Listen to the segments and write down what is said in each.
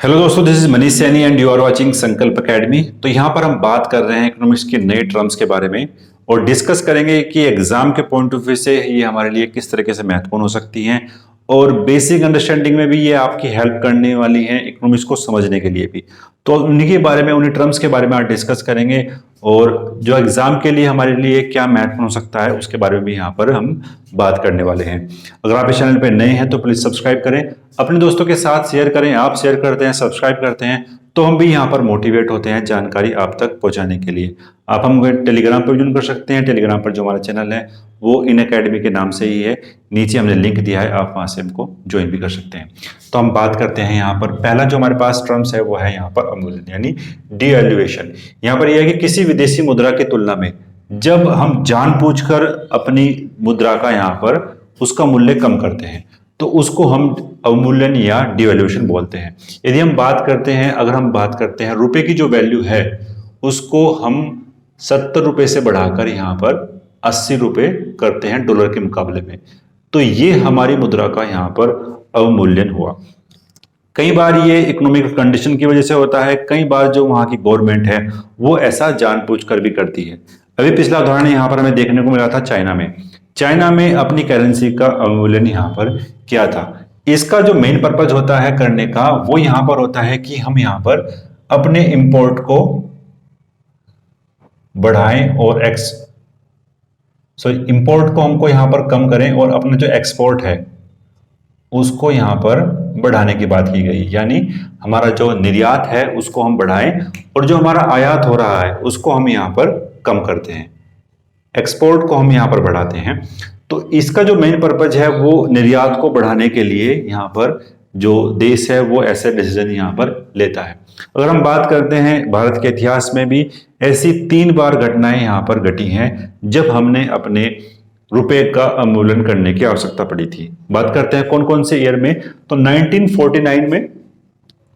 Hello दोस्तों, this is Manish Saini and you are watching Sankalp academy. तो यहाँ पर हम बात कर रहे हैं इकोनॉमिक्स के नए टर्म्स के बारे में और डिस्कस करेंगे कि एग्जाम के पॉइंट ऑफ व्यू से ये हमारे लिए किस तरीके से महत्वपूर्ण हो सकती हैं और बेसिक अंडरस्टैंडिंग में भी ये आपकी हेल्प करने वाली हैं इकोनॉमिक्स को समझने के लिए भी। तो उन्हीं के बारे में, उन्हीं टर्म्स के बारे में आज डिस्कस करेंगे और जो एग्जाम के लिए हमारे लिए क्या महत्वपूर्ण हो सकता है उसके बारे में भी यहाँ पर हम बात करने वाले हैं। अगर आप इस चैनल पर नए हैं तो प्लीज सब्सक्राइब करें, अपने दोस्तों के साथ शेयर करें। आप शेयर करते हैं, सब्सक्राइब करते हैं तो हम भी यहाँ पर मोटिवेट होते हैं जानकारी आप तक पहुँचाने के लिए। आप हम टेलीग्राम पर ज्वाइन कर सकते हैं। टेलीग्राम पर जो हमारा चैनल है वो इन अकेडमी के नाम से ही है, नीचे हमने लिंक दिया है, आप वहाँ से हमको ज्वाइन भी कर सकते हैं। तो हम बात करते हैं यहाँ पर पहला जो हमारे पास टर्म्स है वो है यहाँ पर अवमूल्यन यानी डिवैल्यूएशन। यहाँ पर यह है कि किसी विदेशी मुद्रा की तुलना में जब हम जानबूझकर अपनी मुद्रा का यहाँ पर उसका मूल्य कम करते हैं तो उसको हम अवमूल्यन या डिवैल्यूएशन बोलते हैं। यदि हम बात करते हैं, अगर हम बात करते हैं रुपए की जो वैल्यू है उसको हम 70 रुपए से बढ़ाकर यहाँ पर 80 रुपए करते हैं डॉलर के मुकाबले में, तो ये हमारी मुद्रा का यहाँ पर अवमूल्यन हुआ। कई बार ये इकोनॉमिक कंडीशन की वजह से होता है, कई बार जो वहाँ की गवर्नमेंट है वो ऐसा जानबूझकर भी करती है। अभी पिछला उदाहरण यहाँ पर हमें देखने को मिला था चाइना में अपनी करेंसी का अवमूल्यन यहाँ पर किया था। इसका जो मेन पर्पज होता है करने का वो यहाँ पर होता है कि हम यहाँ पर अपने इंपोर्ट को बढ़ाएं और इंपोर्ट को हमको यहाँ पर कम करें और अपना जो एक्सपोर्ट है उसको यहाँ पर बढ़ाने की बात की गई। यानी हमारा जो निर्यात है उसको हम बढ़ाएं और जो हमारा आयात हो रहा है उसको हम यहाँ पर कम करते हैं, एक्सपोर्ट को हम यहाँ पर बढ़ाते हैं। तो इसका जो मेन पर्पज है वो निर्यात को बढ़ाने के लिए यहाँ पर जो देश है वो ऐसे डिसीजन यहाँ पर लेता है। अगर हम बात करते हैं भारत के इतिहास में भी ऐसी 3 बार घटनाएं यहाँ पर घटी हैं जब हमने अपने रुपए का अवमूल्यन करने की आवश्यकता पड़ी थी। बात करते हैं कौन कौन से ईयर में, तो 1949 में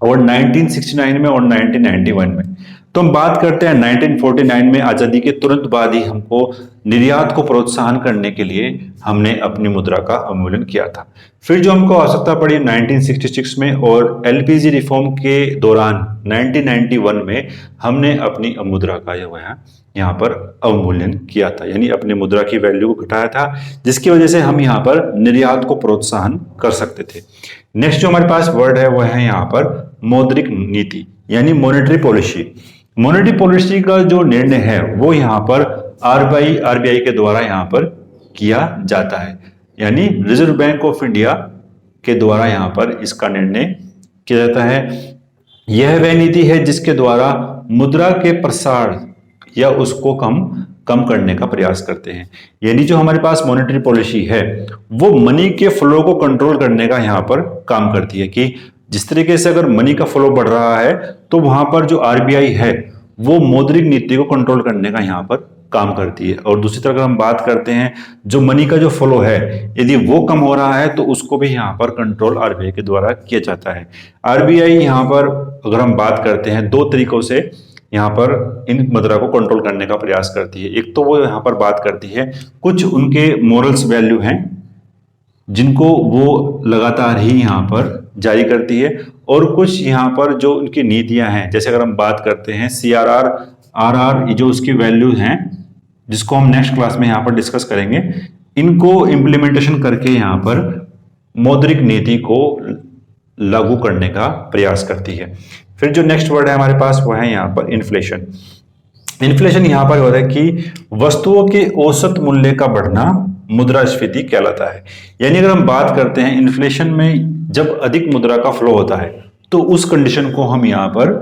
और 1969 में और 1991 में। तो हम बात करते हैं 1949 में, आजादी के तुरंत बाद ही हमको निर्यात को प्रोत्साहन करने के लिए हमने अपनी मुद्रा का अवमूल्यन किया था। फिर जो हमको आवश्यकता पड़ी 1966 में और एलपीजी रिफॉर्म के दौरान 1991 में हमने अपनी मुद्रा का यहाँ पर अवमूल्यन किया था, यानी अपनी मुद्रा की वैल्यू को घटाया था, जिसकी वजह से हम यहाँ पर निर्यात को प्रोत्साहन कर सकते थे। नेक्स्ट जो हमारे पास वर्ड है वो है यहाँ पर मौद्रिक नीति यानी मॉनेटरी पॉलिसी। मॉनेटरी पॉलिसी का जो निर्णय है वो यहाँ पर आरबीआई के द्वारा यहाँ पर किया जाता है, यानी रिजर्व बैंक ऑफ इंडिया के द्वारा यहाँ पर इसका निर्णय किया जाता है। यह वह नीति है जिसके द्वारा मुद्रा के प्रसार या उसको कम करने का प्रयास करते हैं। यानी जो हमारे पास मॉनेटरी पॉलिसी है वो मनी के फ्लो को कंट्रोल करने का यहाँ पर काम करती है कि जिस तरीके से अगर मनी का फ्लो बढ़ रहा है तो वहां पर जो आरबीआई है वो मौद्रिक नीति को कंट्रोल करने का यहाँ पर काम करती है। और दूसरी तरफ अगर हम बात करते हैं जो मनी का जो फ्लो है यदि वो कम हो रहा है तो उसको भी यहाँ पर कंट्रोल आरबीआई के द्वारा किया जाता है। आरबीआई यहाँ पर अगर हम बात करते हैं 2 तरीकों से यहाँ पर इन मुद्रा को कंट्रोल करने का प्रयास करती है। एक तो वो यहाँ पर बात करती है कुछ उनके मोरल्स वैल्यू हैं जिनको वो लगातार ही यहाँ पर जारी करती है, और कुछ यहाँ पर जो उनकी नीतियां हैं, जैसे अगर हम बात करते हैं सीआरआर, आरआर, ये जो उसकी वैल्यू हैं जिसको हम नेक्स्ट क्लास में यहाँ पर डिस्कस करेंगे, इनको इम्प्लीमेंटेशन करके यहाँ पर मौद्रिक नीति को लागू करने का प्रयास करती है। फिर जो नेक्स्ट वर्ड है हमारे पास वो है यहाँ पर इन्फ्लेशन। इन्फ्लेशन यहाँ पर हो रहा है कि वस्तुओं के औसत मूल्य का बढ़ना मुद्रास्फीति कहलाता है। यानी अगर हम बात करते हैं इन्फ्लेशन में जब अधिक मुद्रा का फ्लो होता है तो उस कंडीशन को हम यहाँ पर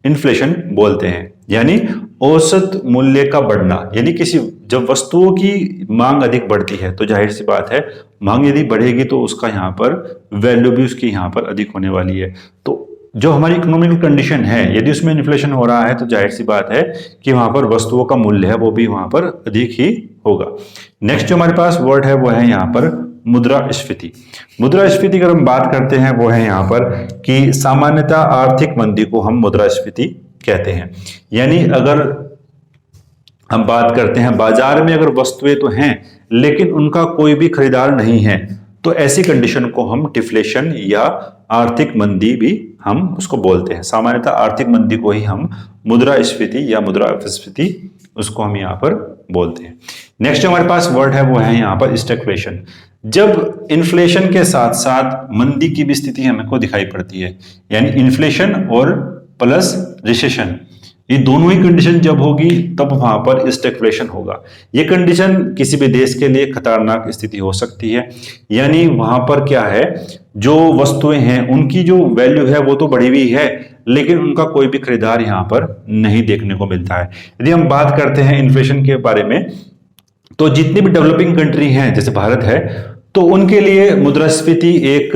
इन्फ्लेशन बोलते हैं, यानी औसत मूल्य का बढ़ना। यानी किसी जब वस्तुओं की मांग अधिक बढ़ती है तो जाहिर सी बात है मांग यदि बढ़ेगी तो उसका यहाँ पर वैल्यू भी उसकी यहाँ पर अधिक होने वाली है। तो जो हमारी इकोनॉमिकल कंडीशन है यदि उसमें इन्फ्लेशन हो रहा है तो जाहिर सी बात है कि वहां पर वस्तुओं का मूल्य है वो भी वहां पर अधिक ही होगा। नेक्स्ट जो हमारे पास वर्ड है वो है यहाँ पर मुद्रास्फीति। मुद्रास्फीति अगर हम बात करते हैं वो है यहाँ पर कि सामान्यतः आर्थिक मंदी को हम मुद्रास्फीति कहते हैं। यानी अगर हम बात करते हैं बाजार में अगर वस्तुएं तो हैं लेकिन उनका कोई भी खरीदार नहीं है तो ऐसी कंडीशन को हम डिफ्लेशन या आर्थिक मंदी भी हम उसको बोलते हैं। सामान्यतः आर्थिक मंदी को ही हम मुद्रास्फीति या मुद्रास्फीति उसको हम यहाँ पर बोलते हैं। नेक्स्ट हमारे पास वर्ड है वो है यहाँ पर स्टैग्फ्लेशन। जब इन्फ्लेशन के साथ साथ मंदी की भी स्थिति हमको दिखाई पड़ती है, यानी इन्फ्लेशन और प्लस रिसेशन, ये दोनों ही कंडीशन जब होगी तब वहां पर स्टैग्फ्लेशन होगा। ये कंडीशन किसी भी देश के लिए खतरनाक स्थिति हो सकती है, यानी वहां पर क्या है, जो वस्तुएं हैं उनकी जो वैल्यू है वो तो बढ़ी हुई है, लेकिन उनका कोई भी खरीदार यहाँ पर नहीं देखने को मिलता है। यदि हम बात करते हैं इन्फ्लेशन के बारे में, तो जितनी भी डेवलपिंग कंट्री हैं जैसे भारत है, तो उनके लिए मुद्रास्फीति एक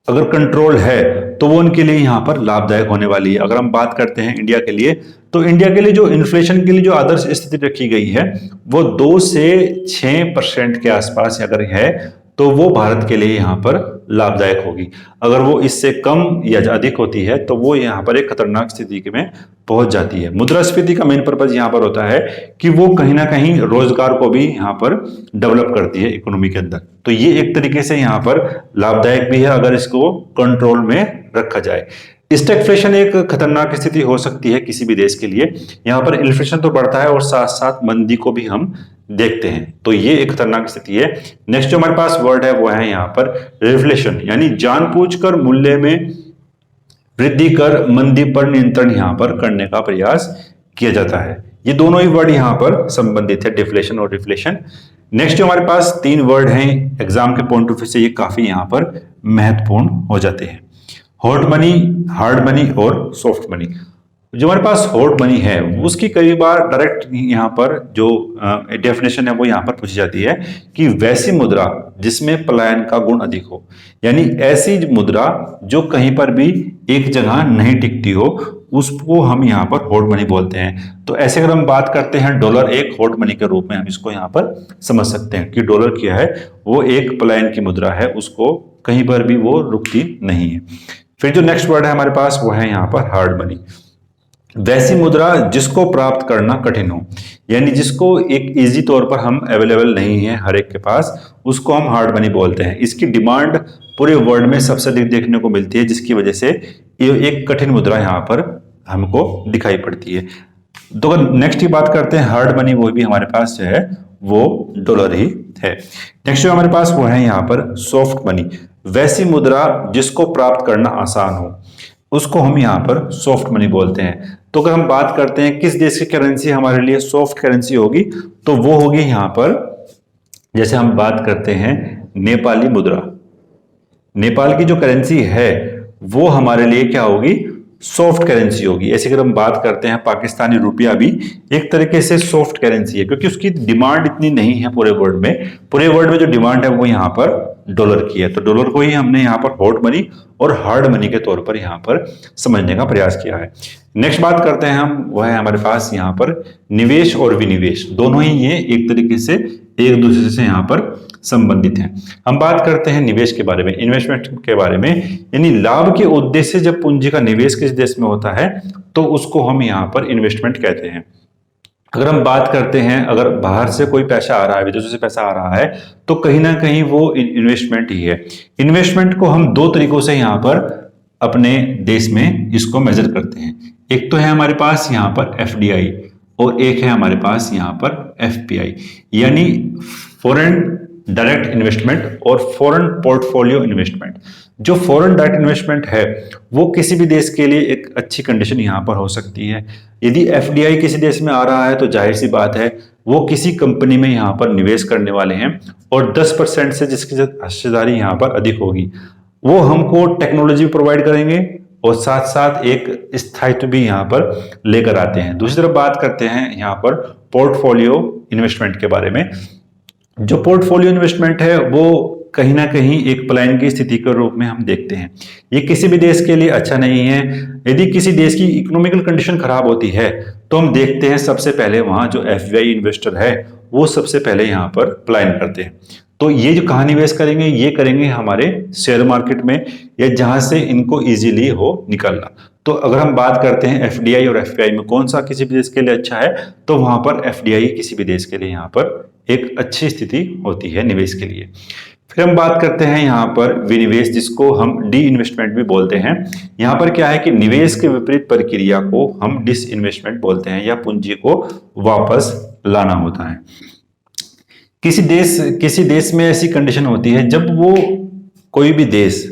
अगर कंट्रोल है तो वो उनके लिए यहाँ पर लाभदायक होने वाली है। अगर हम बात करते हैं इंडिया के लिए, तो इंडिया के लिए जो इन्फ्लेशन के लिए जो आदर्श स्थिति रखी गई है वो 2 से 6% के आसपास अगर है तो वो भारत के लिए यहाँ पर लाभदायक होगी। अगर वो इससे कम या अधिक होती है तो वो यहाँ पर एक खतरनाक स्थिति में पहुंच जाती है। मुद्रास्फीति का मेन पर्पज यहाँ पर होता है कि वो कहीं ना कहीं रोजगार को भी यहाँ पर डेवलप करती है इकोनॉमी के अंदर। तो ये एक तरीके से यहाँ पर लाभदायक भी है अगर इसको कंट्रोल में रखा जाए। स्टैग्फ्लेशन एक खतरनाक स्थिति हो सकती है किसी भी देश के लिए। यहाँ पर इन्फ्लेशन तो बढ़ता है और साथ साथ मंदी को भी हम देखते हैं, तो ये एक खतरनाक स्थिति है। नेक्स्ट जो हमारे पास वर्ड है वो है यहाँ पर रिफ्लेशन, यानी जानबूझकर मूल्य में वृद्धि कर मंदी पर नियंत्रण यहाँ पर करने का प्रयास किया जाता है। ये दोनों ही वर्ड यहाँ पर संबंधित है, डिफ्लेशन और रिफ्लेशन। नेक्स्ट जो हमारे पास 3 वर्ड हैं, एग्जाम के पॉइंट ऑफ व्यू से ये काफी यहाँ पर महत्वपूर्ण हो जाते हैं। हॉट मनी, हार्ड मनी और सॉफ्ट मनी। जो हमारे पास हॉट मनी है उसकी कई बार डायरेक्ट यहाँ पर जो डेफिनेशन है वो यहाँ पर पूछी जाती है कि वैसी मुद्रा जिसमें पलायन का गुण अधिक हो, यानी ऐसी मुद्रा जो कहीं पर भी एक जगह नहीं टिकती हो, उसको हम यहाँ पर हॉट मनी बोलते हैं। तो ऐसे अगर हम बात करते हैं, डॉलर एक हॉट मनी के रूप में हम इसको यहाँ पर समझ सकते हैं कि डॉलर क्या है, वो एक पलायन की मुद्रा है, उसको कहीं पर भी वो रुकती नहीं है। फिर जो नेक्स्ट वर्ड है हमारे पास वो है यहाँ पर हार्ड मनी। वैसी मुद्रा जिसको प्राप्त करना कठिन हो, यानी जिसको एक इजी तौर पर हम अवेलेबल नहीं है हर एक के पास, उसको हम हार्ड मनी बोलते हैं। इसकी डिमांड पूरे वर्ल्ड में सबसे अधिक देखने को मिलती है, जिसकी वजह से ये एक कठिन मुद्रा यहाँ पर हमको दिखाई पड़ती है। तो अगर नेक्स्ट की बात करते हैं हार्ड मनी, वो भी हमारे पास जो है वो डॉलर ही है। नेक्स्ट जो हमारे पास वो है यहाँ पर सॉफ्ट मनी। वैसी मुद्रा जिसको प्राप्त करना आसान हो, उसको हम यहाँ पर सॉफ्ट मनी बोलते हैं। तो अगर हम बात करते हैं किस देश की करेंसी हमारे लिए सॉफ्ट करेंसी होगी, तो वो होगी यहाँ पर, जैसे हम बात करते हैं नेपाली मुद्रा। नेपाल की जो करेंसी है वो हमारे लिए क्या होगी, सॉफ्ट करेंसी होगी। ऐसे अगर हम बात करते हैं पाकिस्तानी रुपया भी एक तरीके से सॉफ्ट करेंसी है, क्योंकि उसकी डिमांड इतनी नहीं है पूरे वर्ल्ड में। पूरे वर्ल्ड में जो डिमांड है वो यहाँ पर डॉलर की है। तो डॉलर को ही हमने यहाँ पर हॉट मनी और हार्ड मनी के तौर पर यहाँ पर समझने का प्रयास किया है। नेक्स्ट बात करते हैं हम, वो है हमारे पास यहाँ पर निवेश और विनिवेश। दोनों ही ये एक तरीके से एक दूसरे से यहाँ पर संबंधित हैं। हम बात करते हैं निवेश के बारे में, इन्वेस्टमेंट के बारे में, यानी लाभ के उद्देश्य से जब पूंजी का निवेश किस देश में होता है तो उसको हम यहाँ पर इन्वेस्टमेंट कहते हैं। अगर हम बात करते हैं, अगर बाहर से कोई पैसा आ रहा है, विदेशों से पैसा आ रहा है, तो कहीं ना कहीं वो इन्वेस्टमेंट ही है। इन्वेस्टमेंट को हम 2 तरीकों से यहाँ पर अपने देश में इसको मेजर करते हैं। एक तो है हमारे पास यहाँ पर एफडीआई और एक है हमारे पास यहाँ पर एफपीआई, यानी फॉरेन डायरेक्ट इन्वेस्टमेंट और फॉरेन पोर्टफोलियो इन्वेस्टमेंट। जो फॉरेन डायरेक्ट इन्वेस्टमेंट है वो किसी भी देश के लिए एक अच्छी कंडीशन यहाँ पर हो सकती है। यदि एफडीआई किसी देश में आ रहा है तो जाहिर सी बात है वो किसी कंपनी में यहाँ पर निवेश करने वाले हैं, और 10% से जिसकी हिस्सेदारी यहाँ पर अधिक होगी वो हमको टेक्नोलॉजी प्रोवाइड करेंगे और साथ साथ एक स्थायित्व भी यहाँ पर लेकर आते हैं। दूसरी तरफ बात करते हैं यहाँ पर पोर्टफोलियो इन्वेस्टमेंट के बारे में। जो पोर्टफोलियो इन्वेस्टमेंट है वो कहीं ना कहीं एक पलायन की स्थिति के रूप में हम देखते हैं। ये किसी भी देश के लिए अच्छा नहीं है। यदि किसी देश की इकोनॉमिकल कंडीशन खराब होती है तो हम देखते हैं सबसे पहले वहां जो एफआईआई इन्वेस्टर है वो सबसे पहले यहाँ पर पलायन करते हैं। तो ये जो कहाँ निवेश करेंगे, ये करेंगे हमारे शेयर मार्केट में, या जहां से इनको इजीली हो निकलना। तो अगर हम बात करते हैं एफडीआई और एफपीआई में कौन सा किसी भी देश के लिए अच्छा है, तो वहां पर एफडीआई किसी भी देश के लिए यहाँ पर एक अच्छी स्थिति होती है निवेश के लिए। फिर हम बात करते हैं यहाँ पर विनिवेश, जिसको हम डी इन्वेस्टमेंट भी बोलते हैं। यहाँ पर क्या है कि निवेश के विपरीत प्रक्रिया को हम डिस इन्वेस्टमेंट बोलते हैं, या पूंजी को वापस लाना होता है। किसी देश में ऐसी कंडीशन होती है जब वो कोई भी देश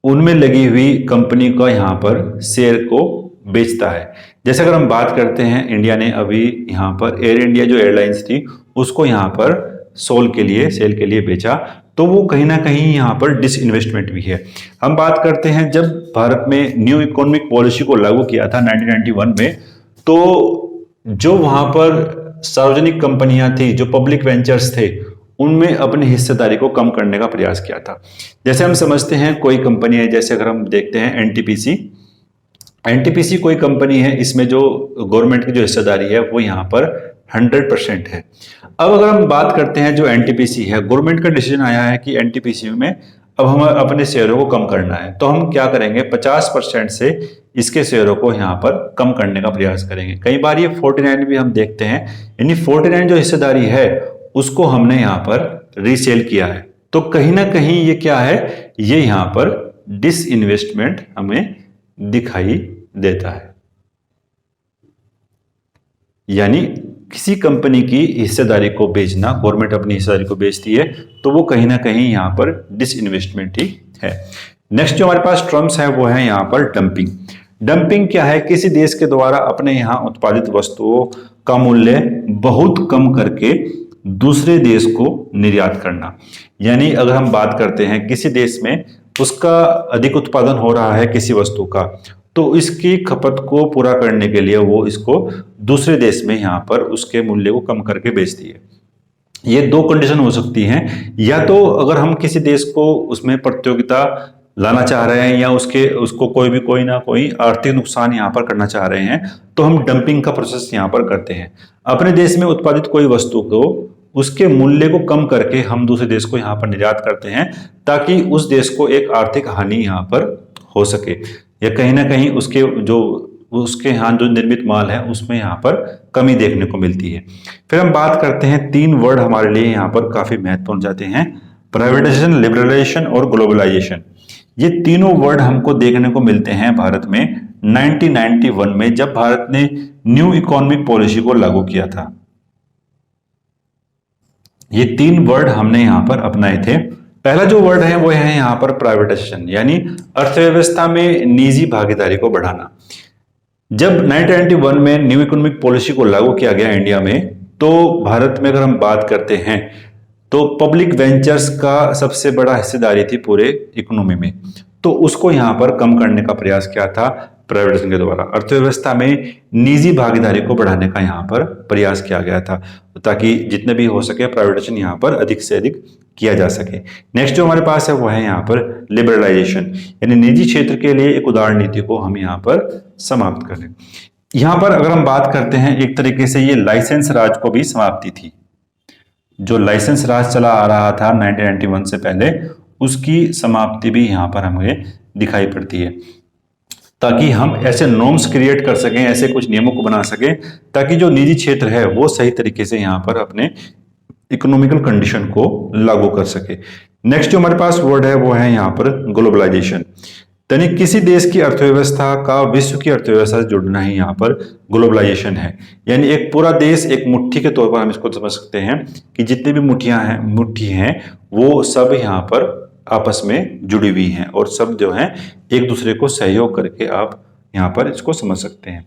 उनमें लगी हुई कंपनी का यहाँ पर शेयर को बेचता है। जैसे अगर हम बात करते हैं, इंडिया ने अभी यहाँ पर एयर इंडिया जो एयरलाइंस थी उसको यहाँ पर सेल के लिए बेचा, तो वो कहीं ना कहीं यहाँ पर डिसइन्वेस्टमेंट भी है। हम बात करते हैं जब भारत में न्यू इकोनॉमिक पॉलिसी को लागू किया था 1991 में, तो जो वहां पर सार्वजनिक कंपनियां थी, जो पब्लिक वेंचर्स थे, उनमें अपनी हिस्सेदारी को कम करने का प्रयास किया था। जैसे हम समझते हैं कोई कंपनी है, जैसे अगर हम देखते हैं एनटीपीसी कोई कंपनी है, इसमें जो गवर्नमेंट की जो हिस्सेदारी है वो यहाँ पर 100% है। अब अगर हम बात करते हैं जो एनटीपीसी है, गवर्नमेंट का डिसीजन आया है कि एनटीपीसी में अब हम अपने शेयरों को कम करना है, तो हम क्या करेंगे, 50% से इसके शेयरों को यहाँ पर कम करने का प्रयास करेंगे। कई बार ये 49 भी हम देखते हैं, यानी 49 जो हिस्सेदारी है उसको हमने यहाँ पर रीसेल किया है। तो कहीं ना कहीं ये क्या है, ये यहाँ पर डिसइन्वेस्टमेंट हमें दिखाई देता है। यानी किसी कंपनी की हिस्सेदारी को बेचना, गवर्नमेंट अपनी हिस्सेदारी को बेचती है, तो वो कहीं ना कहीं यहाँ पर डिसइन्वेस्टमेंट ही है। नेक्स्ट जो हमारे पास टर्म्स है वो है यहाँ पर डंपिंग। डंपिंग क्या है, किसी देश के द्वारा अपने यहाँ उत्पादित वस्तुओं का मूल्य बहुत कम करके दूसरे देश को निर्यात करना। यानी अगर हम बात करते हैं किसी देश में उसका अधिक उत्पादन हो रहा है किसी वस्तु का, तो इसकी खपत को पूरा करने के लिए वो इसको दूसरे देश में यहाँ पर उसके मूल्य को कम करके बेचती है। ये दो कंडीशन हो सकती हैं, या तो अगर हम किसी देश को उसमें प्रतियोगिता लाना चाह रहे हैं, या उसको कोई ना कोई आर्थिक नुकसान यहाँ पर करना चाह रहे हैं, तो हम डंपिंग का प्रोसेस यहाँ पर करते हैं। अपने देश में उत्पादित कोई वस्तु को उसके मूल्य को कम करके हम दूसरे देश को यहाँ पर निर्यात करते हैं, ताकि उस देश को एक आर्थिक हानि यहाँ पर हो सके, या कहीं ना कहीं उसके यहाँ जो निर्मित माल है उसमें यहाँ पर कमी देखने को मिलती है। फिर हम बात करते हैं, 3 वर्ड हमारे लिए यहाँ पर काफी महत्वपूर्ण जाते हैं, प्राइवेटाइजेशन, लिबरलाइजेशन और ग्लोबलाइजेशन। ये तीनों वर्ड हमको देखने को मिलते हैं भारत में 1991 में, जब भारत ने न्यू इकोनॉमिक पॉलिसी को लागू किया था। ये 3 वर्ड हमने यहाँ पर अपनाए थे। पहला जो वर्ड है वो है यहाँ पर प्राइवेटाइजेशन, यानी अर्थव्यवस्था में निजी भागीदारी को बढ़ाना। जब 1991 में न्यू इकोनॉमिक पॉलिसी को लागू किया गया इंडिया में, तो भारत में अगर हम बात करते हैं तो पब्लिक वेंचर्स का सबसे बड़ा हिस्सेदारी थी पूरे इकोनॉमी में, तो उसको यहाँ पर कम करने का प्रयास किया था प्राइवेटाइजेशन के द्वारा। अर्थव्यवस्था में निजी भागीदारी को बढ़ाने का यहाँ पर प्रयास किया गया था, ताकि जितने भी हो सके प्राइवेटाइजेशन यहाँ पर अधिक से अधिक किया जा सके। नेक्स्ट जो हमारे पास है वो है यहाँ पर लिबरलाइजेशन, यानी निजी क्षेत्र के लिए एक उदार नीति को हम यहाँ पर समाप्त करें। यहाँ पर अगर हम बात करते हैं, एक तरीके से ये लाइसेंस राज को भी समाप्ति थी। जो लाइसेंस राज चला आ रहा था 1991 से पहले, उसकी समाप्ति भी यहाँ पर हमें दिखाई पड़ती है, ताकि हम ऐसे नॉर्म्स क्रिएट कर सकें, ऐसे कुछ नियमों को बना सकें, ताकि जो निजी क्षेत्र है वो सही तरीके से यहाँ पर अपने इकोनॉमिकल कंडीशन को लागू कर सके। नेक्स्ट जो हमारे पास वर्ड है वो है यहाँ पर ग्लोबलाइजेशन, यानी किसी देश की अर्थव्यवस्था का विश्व की अर्थव्यवस्था से जुड़ना ही यहाँ पर ग्लोबलाइजेशन है। यानी एक पूरा देश एक मुट्ठी के तौर पर हम इसको समझ सकते हैं कि जितनी भी मुट्ठी हैं वो सब यहाँ पर आपस में जुड़ी हुई हैं, और सब जो हैं एक दूसरे को सहयोग करके आप यहाँ पर इसको समझ सकते हैं।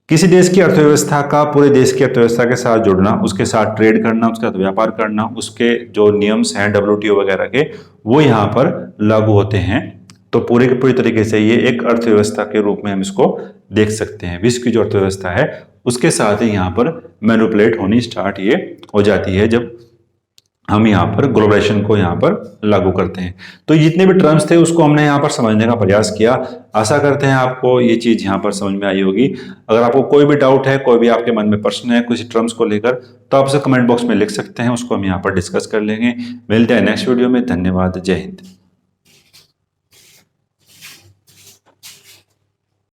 किसी देश की अर्थव्यवस्था का पूरे देश की अर्थव्यवस्था के साथ जुड़ना, उसके साथ ट्रेड करना, उसके साथ व्यापार करना, उसके जो नियम्स हैं WTO वगैरह के वो यहाँ पर लागू होते हैं। तो पूरे के पूरी तरीके से ये एक अर्थव्यवस्था के रूप में हम इसको देख सकते हैं। विश्व की जो अर्थव्यवस्था है उसके साथ ही यहाँ पर मैनिपुलेट होनी स्टार्ट ये हो जाती है जब हम यहाँ पर ग्लोबलाइजेशन को यहाँ पर लागू करते हैं। तो जितने भी टर्म्स थे उसको हमने यहाँ पर समझने का प्रयास किया। आशा करते हैं आपको ये चीज़ यहाँ पर समझ में आई होगी। अगर आपको कोई भी डाउट है, कोई भी आपके मन में प्रश्न है किसी टर्म्स को लेकर, तो आप उसे कमेंट बॉक्स में लिख सकते हैं, उसको हम यहाँ पर डिस्कस कर लेंगे। मिलते हैं नेक्स्ट वीडियो में। धन्यवाद। जय हिंद।